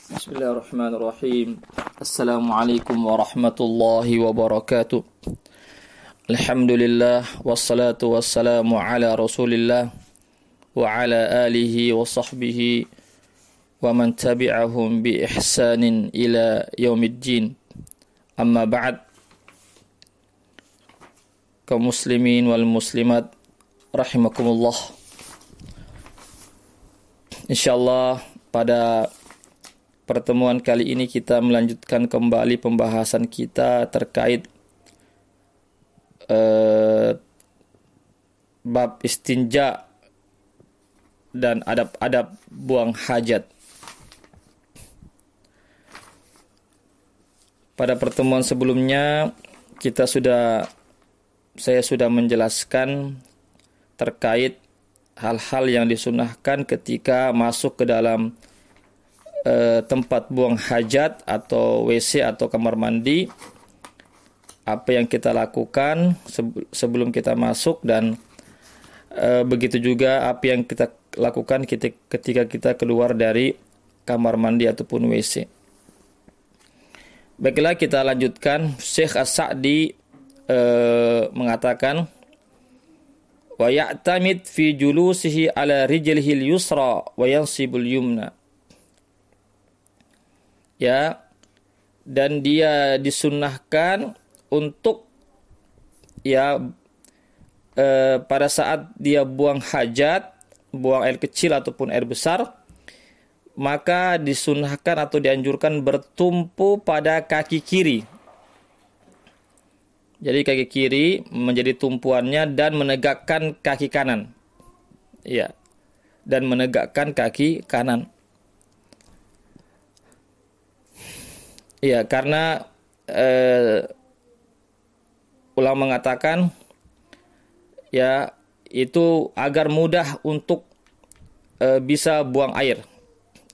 Bismillahirrahmanirrahim. Assalamualaikum warahmatullahi wabarakatuh. Alhamdulillah wassalatu wassalamu ala Rasulillah wa ala alihi wa sahbihi wa man tabi'ahum bi ihsanin ila yaumiddin. Amma ba'd. Kaum muslimin wal muslimat rahimakumullah. Insyaallah pada pertemuan kali ini kita melanjutkan kembali pembahasan kita terkait bab istinja dan adab-adab buang hajat. Pada pertemuan sebelumnya saya sudah menjelaskan terkait hal-hal yang disunahkan ketika masuk ke dalam tempat buang hajat atau WC atau kamar mandi, apa yang kita lakukan sebelum kita masuk, dan begitu juga apa yang kita lakukan ketika kita keluar dari kamar mandi ataupun WC. Baiklah, kita lanjutkan. Syekh As-Sa'di mengatakan, wa ya'tamid fi julusihi ala rijlihi al-yusra wa yansibul yumna. Ya, dan dia disunnahkan untuk pada saat dia buang hajat, buang air kecil ataupun air besar, maka disunnahkan atau dianjurkan bertumpu pada kaki kiri. Jadi kaki kiri menjadi tumpuannya dan menegakkan kaki kanan. Ya, dan menegakkan kaki kanan. Ya, karena ulama mengatakan ya itu agar mudah untuk bisa buang air.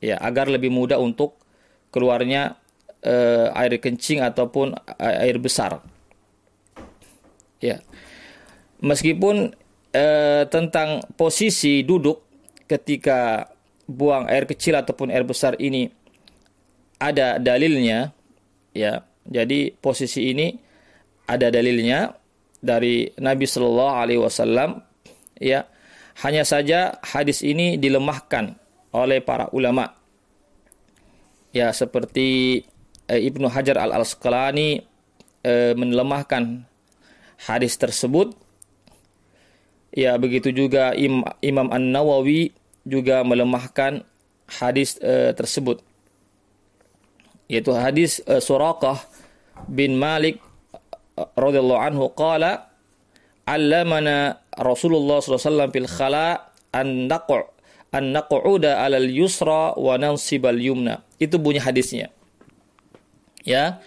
Ya, agar lebih mudah untuk keluarnya air kencing ataupun air besar. Ya. Meskipun tentang posisi duduk ketika buang air kecil ataupun air besar ini ada dalilnya, ya. Jadi posisi ini ada dalilnya dari Nabi Shallallahu Alaihi Wasallam, ya. Hanya saja hadis ini dilemahkan oleh para ulama, ya, seperti Ibnu Hajar Al-Asqalani melemahkan hadis tersebut. Ya, begitu juga Imam An-Nawawi juga melemahkan hadis tersebut. Yaitu hadis Suraqah bin Malik radhiyallahu anhu qala allamana Rasulullah sallallahu alaihi wasallam fil khala an naq'uda 'alal yusra wa nansibal yumna. Itu bunyi hadisnya. Ya,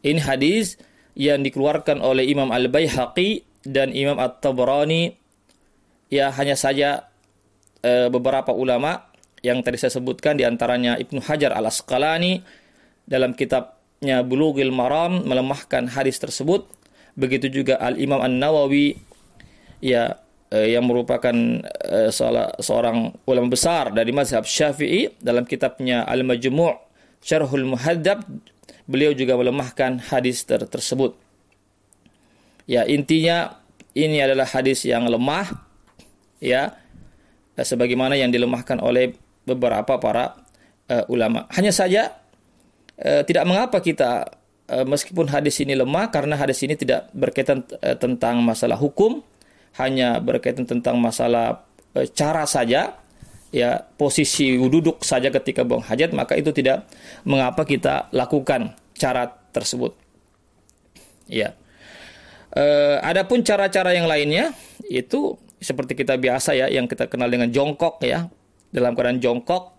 ini hadis yang dikeluarkan oleh Imam Al-Baihaqi dan Imam At-Tabrani. Ya, hanya saja beberapa ulama yang tadi saya sebutkan, diantaranya Ibnu Hajar Al-Asqalani dalam kitabnya Bulughul Maram melemahkan hadis tersebut. Begitu juga Al-Imam An-Nawawi, ya, yang merupakan seorang ulama besar dari mazhab Syafi'i, dalam kitabnya Al-Majmu' Syarhul Muhadzab, beliau juga melemahkan hadis tersebut. Ya, intinya ini adalah hadis yang lemah, ya, sebagaimana yang dilemahkan oleh beberapa para ulama. Hanya saja tidak mengapa kita meskipun hadis ini lemah, karena hadis ini tidak berkaitan tentang masalah hukum, hanya berkaitan tentang masalah cara saja, ya, posisi duduk saja ketika buang hajat, maka itu tidak mengapa kita lakukan cara tersebut. Ya. Adapun cara-cara yang lainnya itu seperti kita biasa, ya, yang kita kenal dengan jongkok, ya. Dalam keadaan jongkok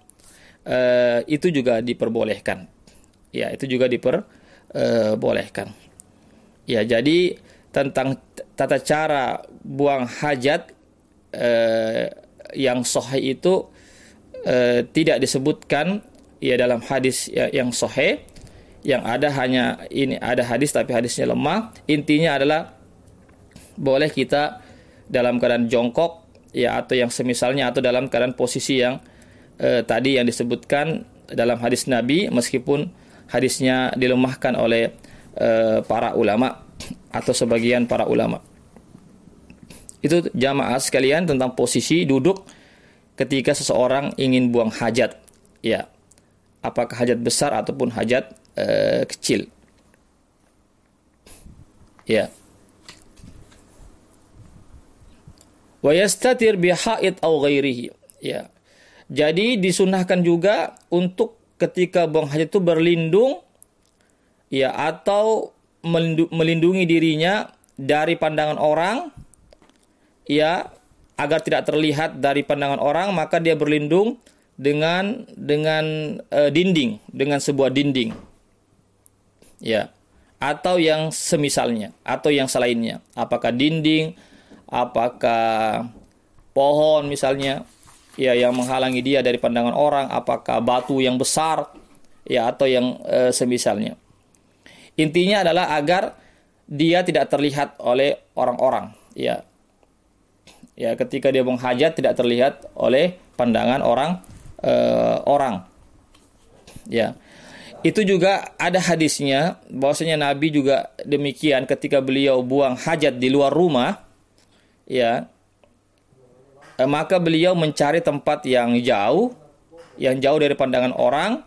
itu juga diperbolehkan. Ya, itu juga diperbolehkan. Ya, jadi tentang tata cara buang hajat yang sahih itu tidak disebutkan, ya, dalam hadis yang sahih. Yang ada hanya ini, ada hadis tapi hadisnya lemah. Intinya adalah boleh kita dalam keadaan jongkok, ya, atau yang semisalnya, atau dalam keadaan posisi yang tadi yang disebutkan, dalam hadis Nabi, meskipun hadisnya dilemahkan oleh para ulama atau sebagian para ulama. Itu jamaah sekalian tentang posisi duduk ketika seseorang ingin buang hajat. Ya, apakah hajat besar ataupun hajat kecil. Ya. Wa yastatir biha'id aw ghairihi. Ya. Jadi disunahkan juga untuk ketika buang hajat itu berlindung, ya, atau melindungi dirinya dari pandangan orang, ya, agar tidak terlihat dari pandangan orang, maka dia berlindung dengan dinding, dengan sebuah dinding, ya, atau yang semisalnya, atau yang selainnya. Apakah dinding, apakah pohon misalnya, ya, yang menghalangi dia dari pandangan orang, apakah batu yang besar, ya, atau yang semisalnya. Intinya adalah agar dia tidak terlihat oleh orang-orang, ya. Ya, ketika dia buang hajat tidak terlihat oleh pandangan orang. Ya. Itu juga ada hadisnya bahwasanya Nabi juga demikian ketika beliau buang hajat di luar rumah, ya. Maka beliau mencari tempat yang jauh dari pandangan orang,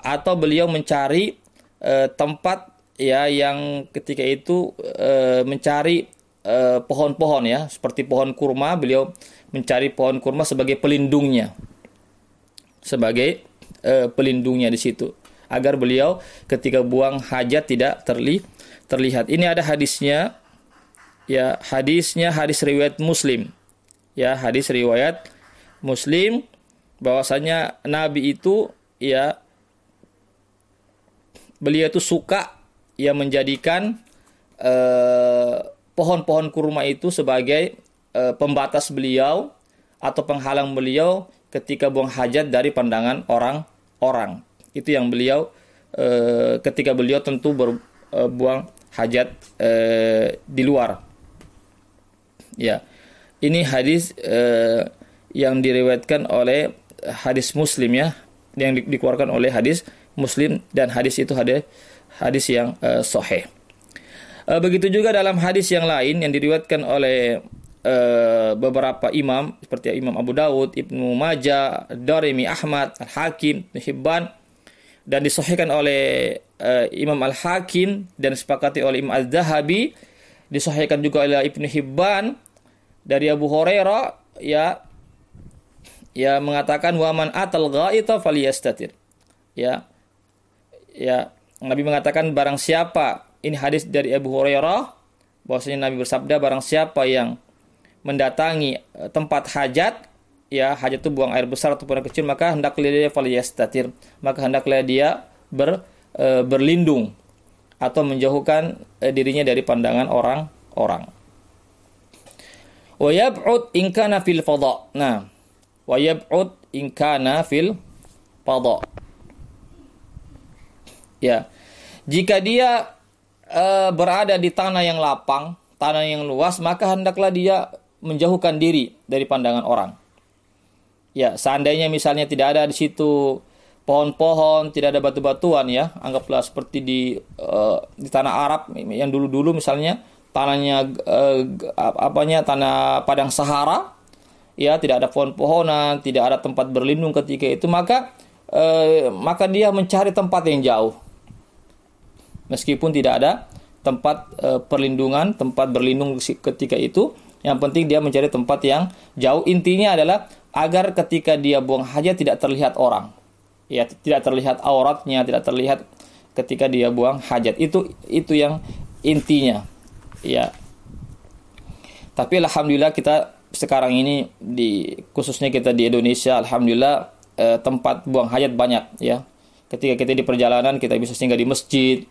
atau beliau mencari tempat, ya, yang ketika itu mencari pohon-pohon, ya, seperti pohon kurma. Beliau mencari pohon kurma sebagai pelindungnya, di situ, agar beliau ketika buang hajat tidak terlihat. Ini ada hadisnya, ya, hadis riwayat Muslim, ya, hadis riwayat Muslim, bahwasanya Nabi itu, ya, beliau itu suka, ya, menjadikan pohon-pohon kurma itu sebagai pembatas beliau atau penghalang beliau ketika buang hajat dari pandangan orang-orang. Itu yang beliau ketika beliau tentu buang hajat di luar. Ya, ini hadis yang diriwayatkan oleh hadis Muslim, ya, yang dikeluarkan oleh hadis Muslim, dan hadis itu hadis yang sahih. Begitu juga dalam hadis yang lain yang diriwayatkan oleh beberapa imam seperti Imam Abu Dawud, Ibnu Majah, Darimi, Ahmad, Al-Hakim, Ibnu Hibban, dan disahihkan oleh Imam Al-Hakim dan disepakati oleh Imam Az-Zahabi, disahihkan juga oleh Ibnu Hibban dari Abu Hurairah, ya, mengatakan wa man atal ghaita falyastatir. Ya, Nabi mengatakan barang siapa, ini hadis dari Abu Hurairah, bahwasanya Nabi bersabda barang siapa yang mendatangi tempat hajat, ya, hajat itu buang air besar ataupun air kecil, maka hendaklah dia falyastatir, maka hendaklah dia berlindung atau menjauhkan dirinya dari pandangan orang-orang. Wa yab'ud in kana fil fadha. Nah, wa yab'ud in kana fil fadha. Ya. Jika dia berada di tanah yang lapang, tanah yang luas, maka hendaklah dia menjauhkan diri dari pandangan orang. Ya, seandainya misalnya tidak ada di situ pohon-pohon, tidak ada batu-batuan, ya, anggaplah seperti di tanah Arab yang dulu-dulu misalnya tanahnya tanah padang Sahara, ya, tidak ada pohon-pohonan, tidak ada tempat berlindung ketika itu, maka dia mencari tempat yang jauh. Meskipun tidak ada tempat perlindungan, tempat berlindung ketika itu, yang penting dia mencari tempat yang jauh. Intinya adalah agar ketika dia buang hajat tidak terlihat orang, ya, tidak terlihat auratnya, tidak terlihat ketika dia buang hajat. Itu yang intinya, ya. Tapi alhamdulillah kita sekarang ini khususnya kita di Indonesia, alhamdulillah tempat buang hajat banyak, ya. Ketika kita di perjalanan kita bisa singgah di masjid,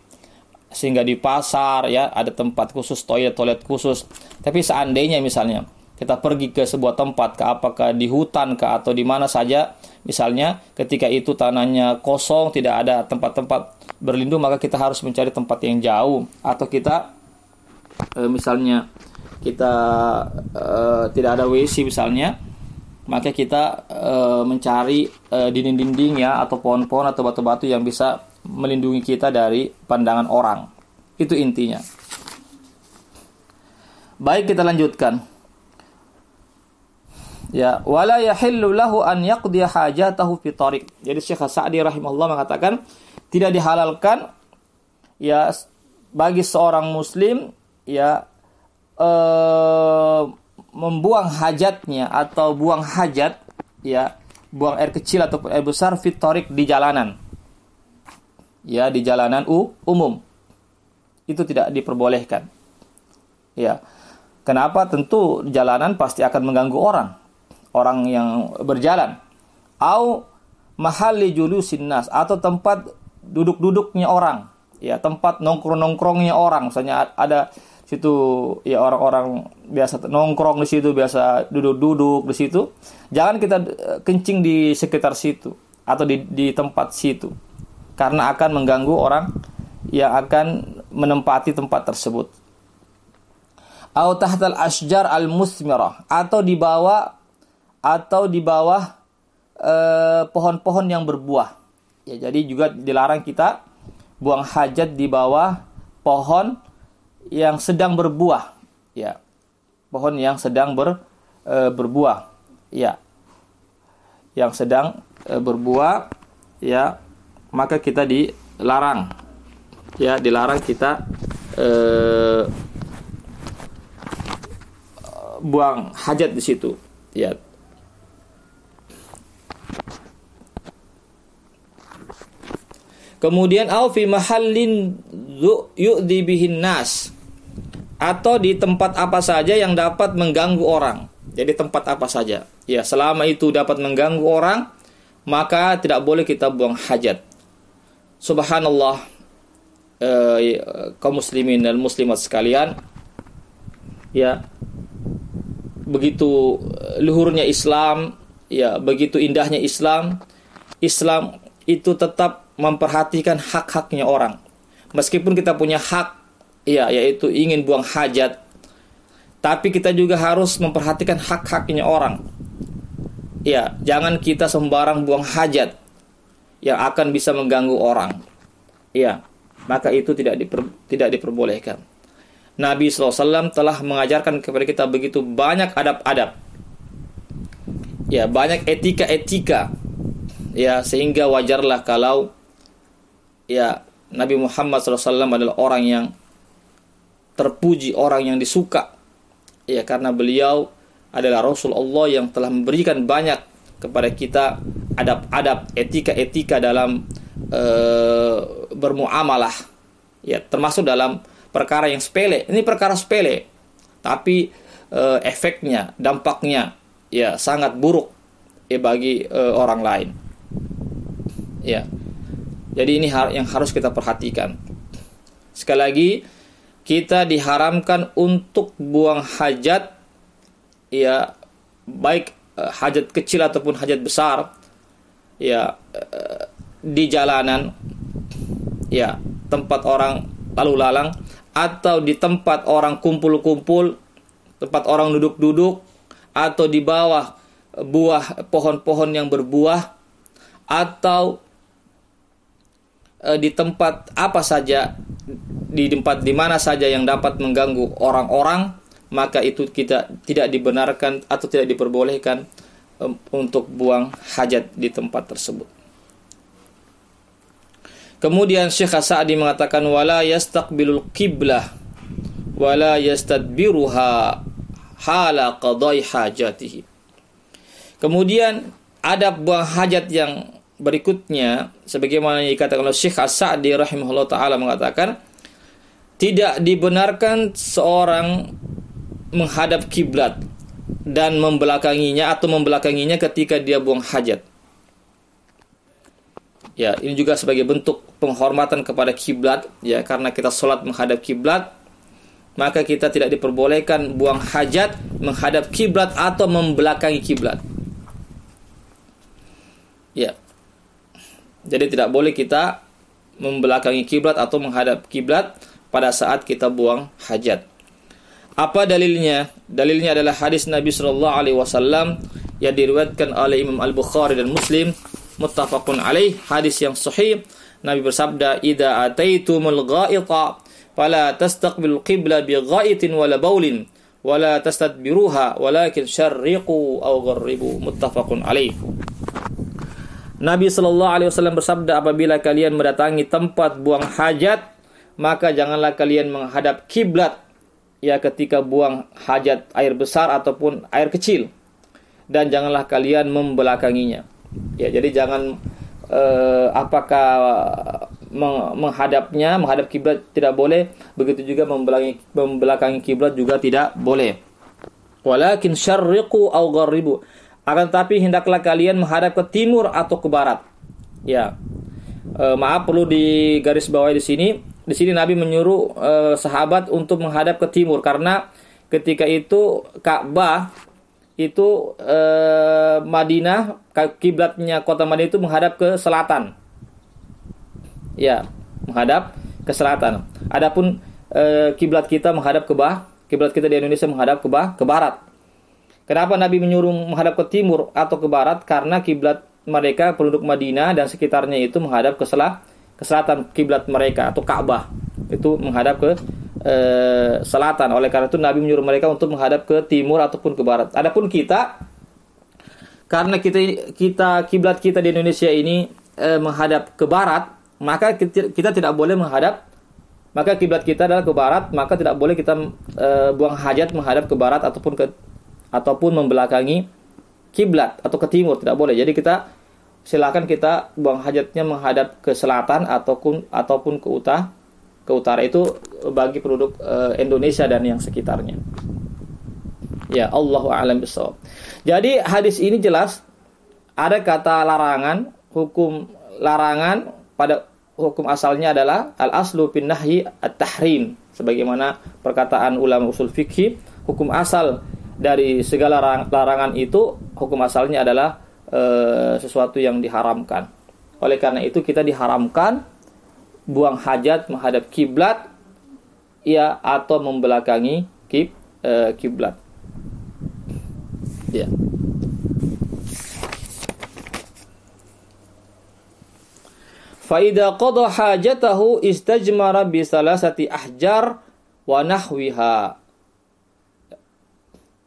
sehingga di pasar, ya, ada tempat khusus, toilet khusus. Tapi seandainya misalnya kita pergi ke sebuah tempat, apakah di hutan atau di mana saja, misalnya ketika itu tanahnya kosong, tidak ada tempat-tempat berlindung, maka kita harus mencari tempat yang jauh. Atau kita misalnya kita tidak ada WC misalnya, maka kita mencari dinding-dinding ya, atau pohon-pohon atau batu-batu yang bisa melindungi kita dari pandangan orang. Itu intinya. Baik, kita lanjutkan. Ya, wala yahillu lahu an yaqdiya hajatahu fi tariq. Jadi Syekh Sa'di rahimahullah mengatakan tidak dihalalkan ya bagi seorang muslim ya membuang hajatnya atau buang hajat ya, buang air kecil atau air besar fi tariq, di jalanan. Ya, di jalanan umum. Itu tidak diperbolehkan. Ya. Kenapa? Tentu jalanan pasti akan mengganggu orang yang berjalan. Au mahalli julusin nas, atau tempat duduk-duduknya orang. Ya, tempat nongkrong-nongkrongnya orang. Misalnya ada situ ya, orang-orang biasa nongkrong di situ, biasa duduk-duduk di situ. Jangan kita kencing di sekitar situ atau di tempat situ, karena akan mengganggu orang yang akan menempati tempat tersebut. Au tahtal asjar al-musmirah, atau di bawah pohon-pohon yang berbuah. Ya, jadi juga dilarang kita buang hajat di bawah pohon yang sedang berbuah. Ya. Pohon yang sedang berbuah. Ya. Yang sedang berbuah, ya, maka kita dilarang. Ya, dilarang kita buang hajat di situ, ya. Kemudian au fi mahallin yu'dhi bihin nas, atau di tempat apa saja yang dapat mengganggu orang. Jadi tempat apa saja, ya, selama itu dapat mengganggu orang, maka tidak boleh kita buang hajat. Subhanallah, kaum muslimin dan muslimat sekalian, ya, begitu luhurnya Islam, ya, begitu indahnya Islam. Islam itu tetap memperhatikan hak-haknya orang. Meskipun kita punya hak, ya, yaitu ingin buang hajat, tapi kita juga harus memperhatikan hak-haknya orang. Ya, jangan kita sembarang buang hajat yang akan bisa mengganggu orang. Ya, maka itu tidak diperbolehkan. Nabi SAW telah mengajarkan kepada kita begitu banyak adab-adab, ya, banyak etika-etika, ya, sehingga wajarlah kalau, ya, Nabi Muhammad SAW adalah orang yang terpuji, orang yang disuka, ya, karena beliau adalah Rasulullah yang telah memberikan banyak kepada kita adab-adab, etika-etika dalam bermuamalah, ya, termasuk dalam perkara yang sepele. Ini perkara sepele, tapi efeknya, dampaknya, ya, sangat buruk, ya, bagi orang lain. Ya, jadi ini yang harus kita perhatikan. Sekali lagi, kita diharamkan untuk buang hajat, ya, baik hajat kecil ataupun hajat besar, ya, di jalanan, ya, tempat orang lalu lalang, atau di tempat orang kumpul-kumpul, tempat orang duduk-duduk, atau di bawah buah pohon-pohon yang berbuah, atau di tempat apa saja, di tempat di mana saja yang dapat mengganggu orang-orang, maka itu kita tidak dibenarkan atau tidak diperbolehkan untuk buang hajat di tempat tersebut. Kemudian Syekh Sa'di mengatakan wala yastaqbilul qiblah wala yastadbiruha hala qadai hajatihi. Kemudian adab buang hajat yang berikutnya, sebagaimana yang dikatakan oleh Syekh Sa'di rahimahullah ta'ala, mengatakan tidak dibenarkan seorang menghadap kiblat dan membelakanginya ketika dia buang hajat. Ya, ini juga sebagai bentuk penghormatan kepada kiblat, ya, karena kita sholat menghadap kiblat, maka kita tidak diperbolehkan buang hajat menghadap kiblat atau membelakangi kiblat. Ya. Jadi tidak boleh kita membelakangi kiblat atau menghadap kiblat pada saat kita buang hajat. Apa dalilnya? Dalilnya adalah hadis Nabi sallallahu alaihi wasallam yang diriwayatkan oleh Imam Al-Bukhari dan Muslim, muttafaqun alaih, hadis yang sahih. Nabi bersabda, "Idza ataitumul gha'ita fala tastaqbilul qibla bi gha'itin wala baulin wala tastadbiruha walakin syarriqu aw gharribu." Muttafaqun alaih. Nabi sallallahu alaihi wasallam bersabda, apabila kalian mendatangi tempat buang hajat, maka janganlah kalian menghadap kiblat ya ketika buang hajat air besar ataupun air kecil, dan janganlah kalian membelakanginya. Ya, jadi jangan apakah menghadap kiblat tidak boleh, begitu juga membelakangi kiblat juga tidak boleh. Walakin syarriqu aw gharribu, akan tetapi hendaklah kalian menghadap ke timur atau ke barat. Ya. Maaf, perlu digarisbawahi di sini. Di sini Nabi menyuruh sahabat untuk menghadap ke timur, karena ketika itu Ka'bah itu Madinah, kiblatnya kota Madinah itu menghadap ke selatan. Ya, menghadap ke selatan. Adapun kiblat kita menghadap ke kiblat kita di Indonesia menghadap ke barat. Kenapa Nabi menyuruh menghadap ke timur atau ke barat? Karena kiblat mereka, penduduk Madinah dan sekitarnya itu menghadap ke selatan, kiblat mereka atau Ka'bah itu menghadap ke selatan. Oleh karena itu Nabi menyuruh mereka untuk menghadap ke timur ataupun ke barat. Adapun kita, karena kita kiblat kita di Indonesia ini menghadap ke barat, maka kita tidak boleh menghadap, maka kiblat kita adalah ke barat, maka tidak boleh kita buang hajat menghadap ke barat ataupun membelakangi kiblat atau ke timur, tidak boleh. Jadi silakan kita buang hajatnya menghadap ke selatan ataupun ke utara. Itu bagi penduduk Indonesia dan yang sekitarnya. Ya, Allahu a'lam bishawab. Jadi hadis ini jelas ada kata larangan, hukum larangan pada hukum asalnya adalah al-aslu fin nahyi at-tahrim. Sebagaimana perkataan ulama usul fikih, hukum asal dari segala larangan itu, hukum asalnya adalah sesuatu yang diharamkan. Oleh karena itu kita diharamkan buang hajat menghadap kiblat, ya, atau membelakangi kiblat. Ya. Fa idza qada hajatahu istajmara bi salasati ahjar wa nahwiha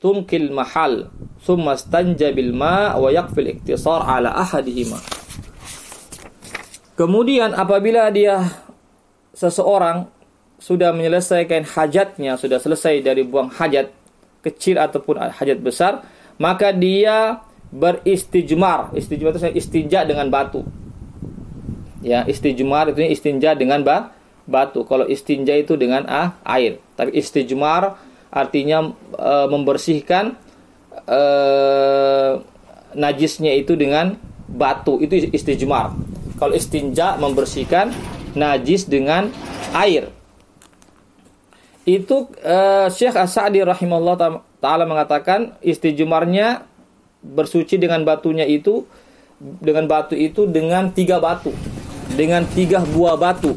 tumkil mahal thumma stanja bil ma wa yakfil iktisar ala ahadihima. Kemudian apabila seseorang sudah menyelesaikan hajatnya, sudah selesai dari buang hajat kecil ataupun hajat besar, maka dia beristijmar. Istijmar itu istinja dengan batu. Ya, istijmar itu istinja dengan batu. Kalau istinja itu dengan air. Tapi istijmar artinya membersihkan najisnya itu dengan batu. Itu istijmar. Kalau istinja membersihkan najis dengan air. Itu Syekh As-Sa'di rahimahullah ta'ala mengatakan istijmarnya bersuci dengan batu itu dengan 3 batu. Dengan 3 buah batu.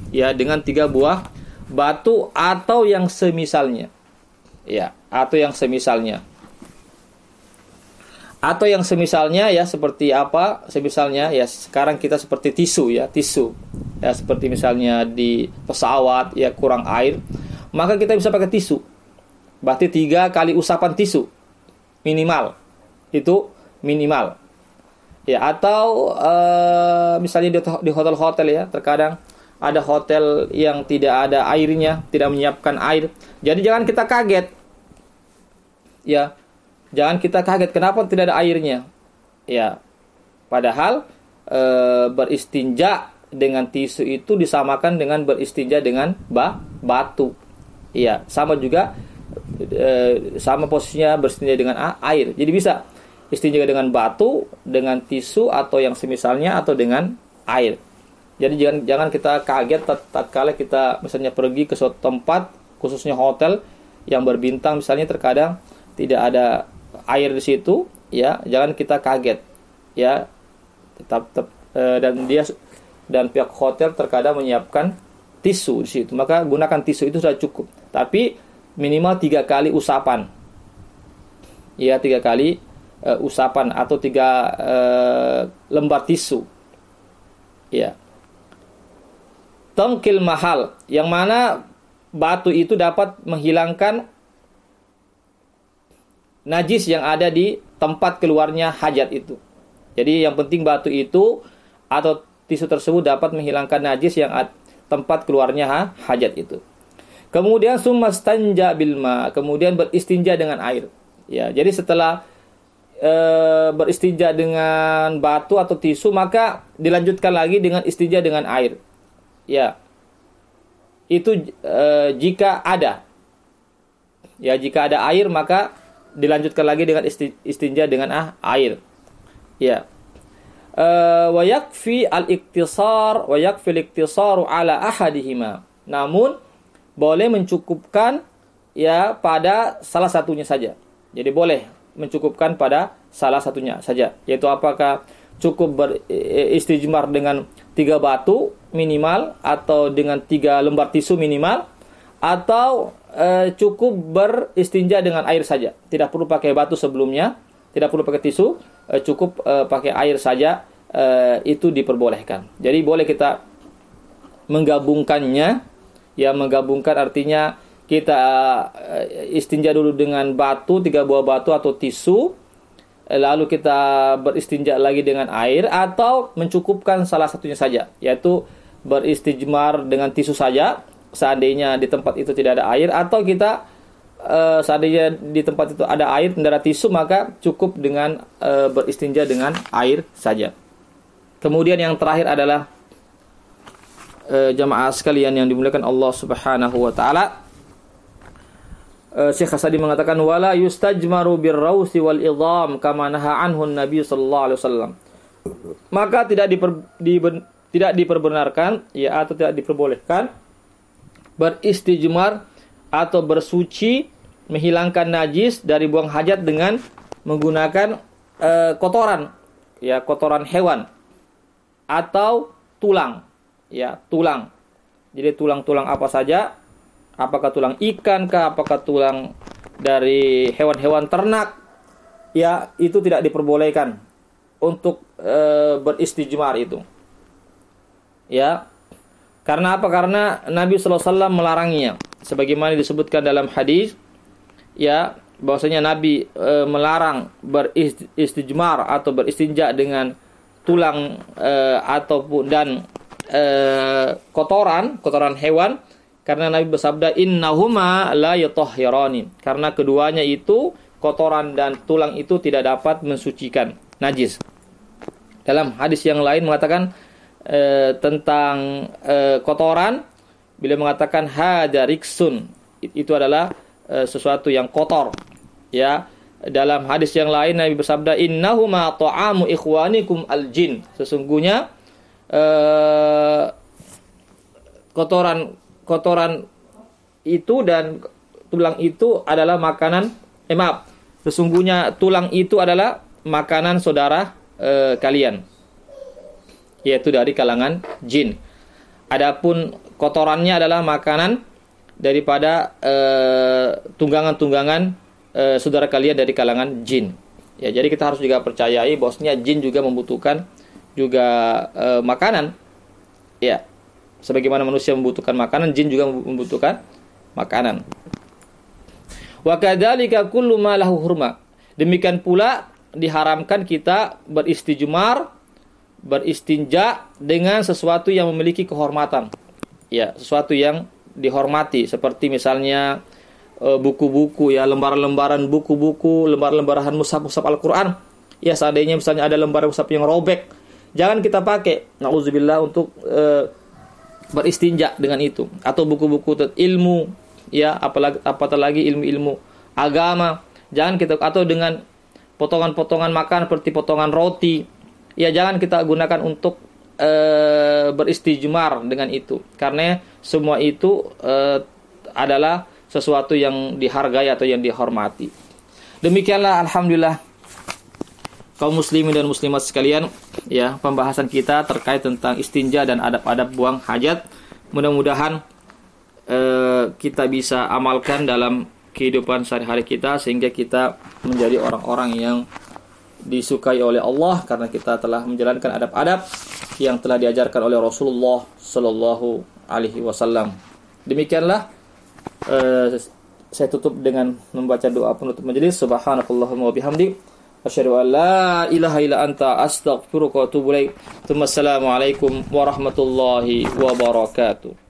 Ya, dengan 3 buah batu atau yang semisalnya. Ya, atau yang semisalnya. Atau yang semisalnya ya, seperti apa? Semisalnya ya sekarang kita seperti tisu. Ya, seperti misalnya di pesawat ya kurang air, maka kita bisa pakai tisu. Berarti 3 kali usapan tisu minimal. Itu minimal. Ya, atau misalnya di hotel-hotel ya, terkadang ada hotel yang tidak ada airnya, tidak menyiapkan air. Jadi jangan kita kaget. Ya, jangan kita kaget kenapa tidak ada airnya. Ya, padahal beristinja dengan tisu itu disamakan dengan beristinja dengan batu. Ya, sama juga sama posisinya beristinja dengan air. Jadi bisa istinja dengan batu, dengan tisu atau yang semisalnya atau dengan air. Jadi jangan kita kaget tatkala kita misalnya pergi ke suatu tempat, khususnya hotel yang berbintang misalnya, terkadang tidak ada air di situ, ya, jangan kita kaget, ya. Dan pihak hotel terkadang menyiapkan tisu di situ, maka gunakan tisu itu sudah cukup. Tapi minimal 3 kali usapan, ya, 3 kali usapan atau 3 lembar tisu. Ya. Tangkil mahal, yang mana batu itu dapat menghilangkan najis yang ada di tempat keluarnya hajat itu. Jadi yang penting batu itu atau tisu tersebut dapat menghilangkan najis yang tempat keluarnya hajat itu. Kemudian sumastanja bilma, kemudian beristinja dengan air. Ya, jadi setelah beristinja dengan batu atau tisu, maka dilanjutkan lagi dengan istinja dengan air. Ya, itu jika ada. Ya, jika ada air maka dilanjutkan lagi dengan istinja dengan air. Ya. Wa yakfi al-iktisar wa yakfi al-iktisaru ala ahadihima. Namun boleh mencukupkan ya pada salah satunya saja. Jadi boleh mencukupkan pada salah satunya saja. Yaitu apakah cukup beristijmar dengan 3 batu minimal atau dengan 3 lembar tisu minimal, atau cukup beristinja dengan air saja. Tidak perlu pakai batu sebelumnya, tidak perlu pakai tisu, cukup pakai air saja, itu diperbolehkan. Jadi boleh kita menggabungkannya. Ya, menggabungkan artinya kita istinja dulu dengan batu, 3 buah batu atau tisu, lalu kita beristinja lagi dengan air, atau mencukupkan salah satunya saja, yaitu beristijmar dengan tisu saja seandainya di tempat itu tidak ada air, atau kita seandainya di tempat itu ada air dan ada tisu, maka cukup dengan beristinja dengan air saja. Kemudian yang terakhir adalah jamaah sekalian yang dimuliakan Allah Subhanahu wa taala, Syekh Hasadi mengatakan wala yustajmaru birrausi wal idham kama naha anhu Nabi sallallahu alaihi wasallam. Maka tidak diperbenarkan ya atau tidak diperbolehkan beristijmar atau bersuci menghilangkan najis dari buang hajat dengan menggunakan kotoran, ya, kotoran hewan atau tulang. Ya, tulang. Jadi tulang-tulang apa saja, apakah tulang ikan kah, apakah tulang dari hewan-hewan ternak, ya, itu tidak diperbolehkan untuk beristijmar itu. Ya. Karena apa? Karena Nabi sallallahu alaihi wasallam melarangnya. Sebagaimana disebutkan dalam hadis, ya, bahwasanya Nabi melarang beristijmar atau beristinja dengan tulang ataupun dan kotoran hewan, karena Nabi bersabda innahuma la yutahhirani, karena keduanya itu, kotoran dan tulang itu, tidak dapat mensucikan najis. Dalam hadis yang lain mengatakan tentang kotoran, beliau mengatakan hada riksun, itu adalah sesuatu yang kotor. Ya, dalam hadis yang lain Nabi bersabda innahuma ta'amu ikhwanikum al-jin, sesungguhnya kotoran itu dan tulang itu adalah makanan sesungguhnya tulang itu adalah makanan saudara kalian, yaitu dari kalangan jin. Adapun kotorannya adalah makanan daripada tunggangan-tunggangan saudara kalian dari kalangan jin. Ya, jadi kita harus juga percayai bahwasanya jin juga membutuhkan juga makanan. Ya, sebagaimana manusia membutuhkan makanan, jin juga membutuhkan makanan. Wa kadzalika kullu ma lahu hurma. Demikian pula diharamkan kita beristijmar, beristinja dengan sesuatu yang memiliki kehormatan. Ya, sesuatu yang dihormati, seperti misalnya buku-buku, ya, lembaran-lembaran buku-buku, lembaran-lembaran mushaf-mushaf Al-Qur'an. Ya, seandainya misalnya ada lembaran mushaf yang robek, jangan kita pakai, na'udzubillah, untuk beristinja dengan itu. Atau buku-buku ilmu, ya, apalagi ilmu-ilmu agama, jangan kita, atau dengan potongan-potongan makan seperti potongan roti, ya, jangan kita gunakan untuk beristijmar dengan itu, karena semua itu adalah sesuatu yang dihargai atau yang dihormati. Demikianlah alhamdulillah kaum muslimin dan muslimat sekalian, ya, pembahasan kita terkait tentang istinja dan adab-adab buang hajat. Mudah-mudahan kita bisa amalkan dalam kehidupan sehari-hari kita, sehingga kita menjadi orang-orang yang disukai oleh Allah karena kita telah menjalankan adab-adab yang telah diajarkan oleh Rasulullah Sallallahu Alaihi Wasallam. Demikianlah saya tutup dengan membaca doa penutup majelis. Subhanakallahumma wa bihamdik, asyhadu an la ilaha illa anta, astaghfiruka wa atubu ilaik. Assalamualaikum warahmatullahi wabarakatuh.